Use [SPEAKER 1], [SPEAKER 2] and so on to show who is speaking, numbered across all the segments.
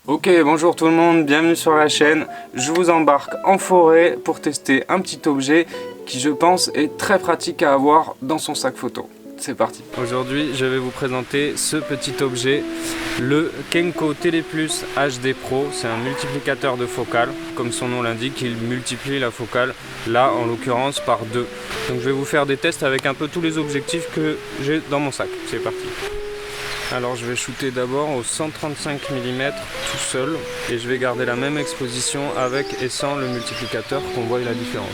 [SPEAKER 1] Ok, bonjour tout le monde, bienvenue sur la chaîne. Je vous embarque en forêt pour tester un petit objet qui, je pense, est très pratique à avoir dans son sac photo. C'est parti. Aujourd'hui, je vais vous présenter ce petit objet, le Kenko Teleplus HD Pro. C'est un multiplicateur de focale. Comme son nom l'indique, il multiplie la focale, là en l'occurrence par 2. Donc je vais vous faire des tests avec un peu tous les objectifs que j'ai dans mon sac. C'est parti. Alors je vais shooter d'abord au 135 mm tout seul et je vais garder la même exposition avec et sans le multiplicateur qu'on voit la différence.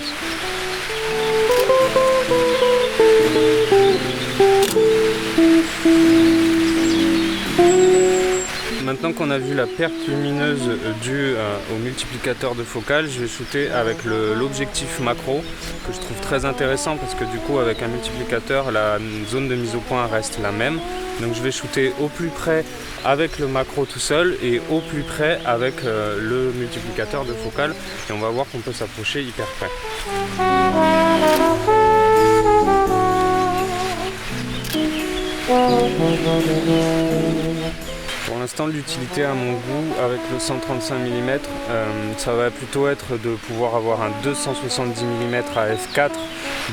[SPEAKER 1] Maintenant qu'on a vu la perte lumineuse due au multiplicateur de focale, je vais shooter avec l'objectif macro que je trouve très intéressant parce que du coup avec un multiplicateur la zone de mise au point reste la même. Donc je vais shooter au plus près avec le macro tout seul et au plus près avec le multiplicateur de focale et on va voir qu'on peut s'approcher hyper près. Pour l'instant, l'utilité à mon goût avec le 135 mm, ça va plutôt être de pouvoir avoir un 270 mm à f4,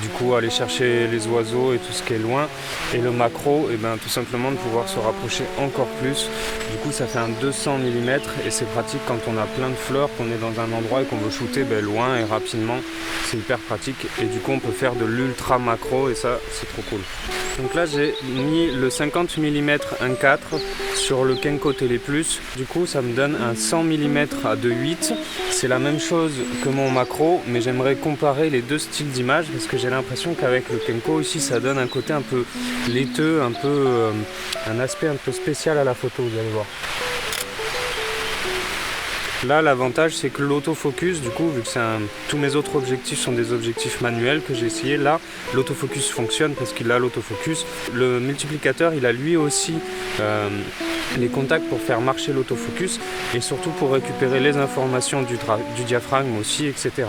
[SPEAKER 1] du coup aller chercher les oiseaux et tout ce qui est loin, et le macro, et ben, tout simplement de pouvoir se rapprocher encore plus. Du coup ça fait un 200 mm et c'est pratique quand on a plein de fleurs, qu'on est dans un endroit et qu'on veut shooter loin et rapidement, c'est hyper pratique et du coup on peut faire de l'ultra macro et ça c'est trop cool. Donc là j'ai mis le 50 mm 1.4 sur le Kenko Teleplus, du coup ça me donne un 100 mm à 2.8, c'est la même chose que mon macro mais j'aimerais comparer les deux styles d'image parce que j'ai l'impression qu'avec le Kenko ici ça donne un côté un peu laiteux, un aspect un peu spécial à la photo, vous allez voir. Là l'avantage c'est que l'autofocus, du coup vu que tous mes autres objectifs sont des objectifs manuels que j'ai essayé, là l'autofocus fonctionne parce qu'il a l'autofocus. Le multiplicateur il a lui aussi les contacts pour faire marcher l'autofocus et surtout pour récupérer les informations du diaphragme aussi, etc.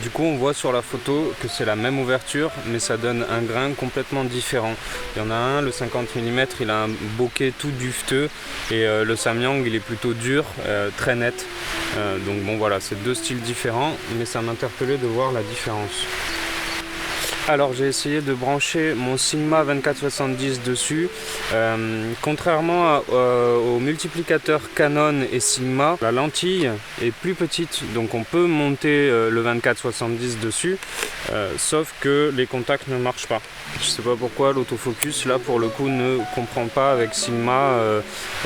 [SPEAKER 1] Du coup on voit sur la photo que c'est la même ouverture mais ça donne un grain complètement différent. Il y en a un, le 50 mm, il a un bokeh tout duveteux et le Samyang il est plutôt dur, très net. Donc bon voilà, c'est deux styles différents mais ça m'interpellait de voir la différence. Alors j'ai essayé de brancher mon Sigma 24-70 dessus. Contrairement au multiplicateur Canon et Sigma, la lentille est plus petite, donc on peut monter le 24-70 dessus, sauf que les contacts ne marchent pas. Je sais pas pourquoi l'autofocus là pour le coup ne comprend pas avec Sigma,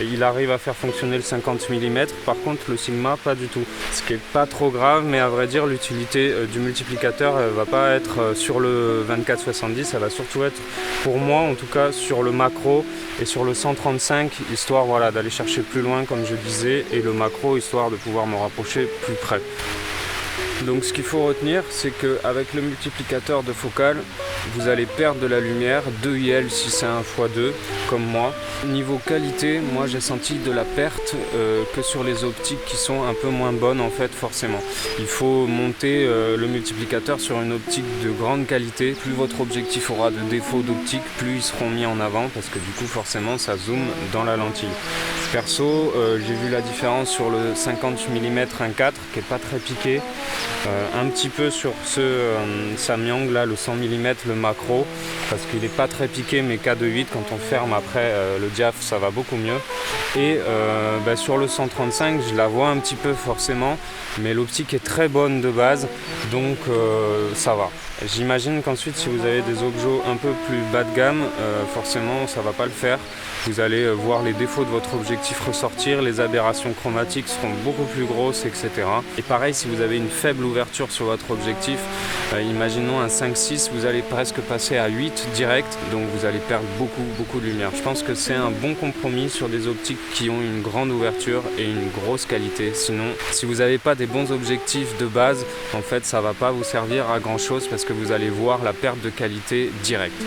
[SPEAKER 1] il arrive à faire fonctionner le 50 mm, par contre le Sigma pas du tout. Ce qui est pas trop grave, mais à vrai dire l'utilité du multiplicateur va pas être sur le 24-70, ça va surtout être pour moi en tout cas sur le macro et sur le 135, histoire voilà, d'aller chercher plus loin comme je disais, et le macro histoire de pouvoir me rapprocher plus près. Donc ce qu'il faut retenir, c'est qu'avec le multiplicateur de focale, vous allez perdre de la lumière, 2 IL si c'est un x2, comme moi. Niveau qualité, moi j'ai senti de la perte que sur les optiques qui sont un peu moins bonnes en fait forcément. Il faut monter le multiplicateur sur une optique de grande qualité. Plus votre objectif aura de défauts d'optique, plus ils seront mis en avant parce que du coup forcément ça zoome dans la lentille. Perso, j'ai vu la différence sur le 50 mm 1.4 qui est pas très piqué. Un petit peu sur ce Samyang là, le 100 mm, le macro, parce qu'il n'est pas très piqué mais qu'à 2.8, quand on ferme après le diaph ça va beaucoup mieux. Et sur le 135 je la vois un petit peu forcément, mais l'optique est très bonne de base, donc ça va. J'imagine qu'ensuite si vous avez des objets un peu plus bas de gamme, forcément ça va pas le faire. Vous allez voir les défauts de votre objectif ressortir, les aberrations chromatiques seront beaucoup plus grosses, etc. Et pareil, si vous avez une faible ouverture sur votre objectif, imaginons un 5-6, vous allez presque passer à 8 direct, donc vous allez perdre beaucoup de lumière. Je pense que c'est un bon compromis sur des optiques qui ont une grande ouverture et une grosse qualité. Sinon, si vous n'avez pas des bons objectifs de base, en fait, ça va pas vous servir à grand chose parce que vous allez voir la perte de qualité directe.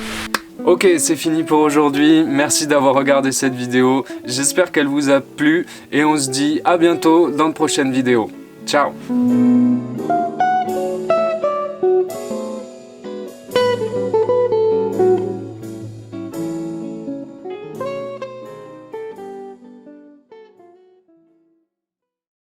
[SPEAKER 1] Ok, c'est fini pour aujourd'hui. Merci d'avoir regardé cette vidéo. J'espère qu'elle vous a plu et on se dit à bientôt dans de prochaines vidéos. Ciao!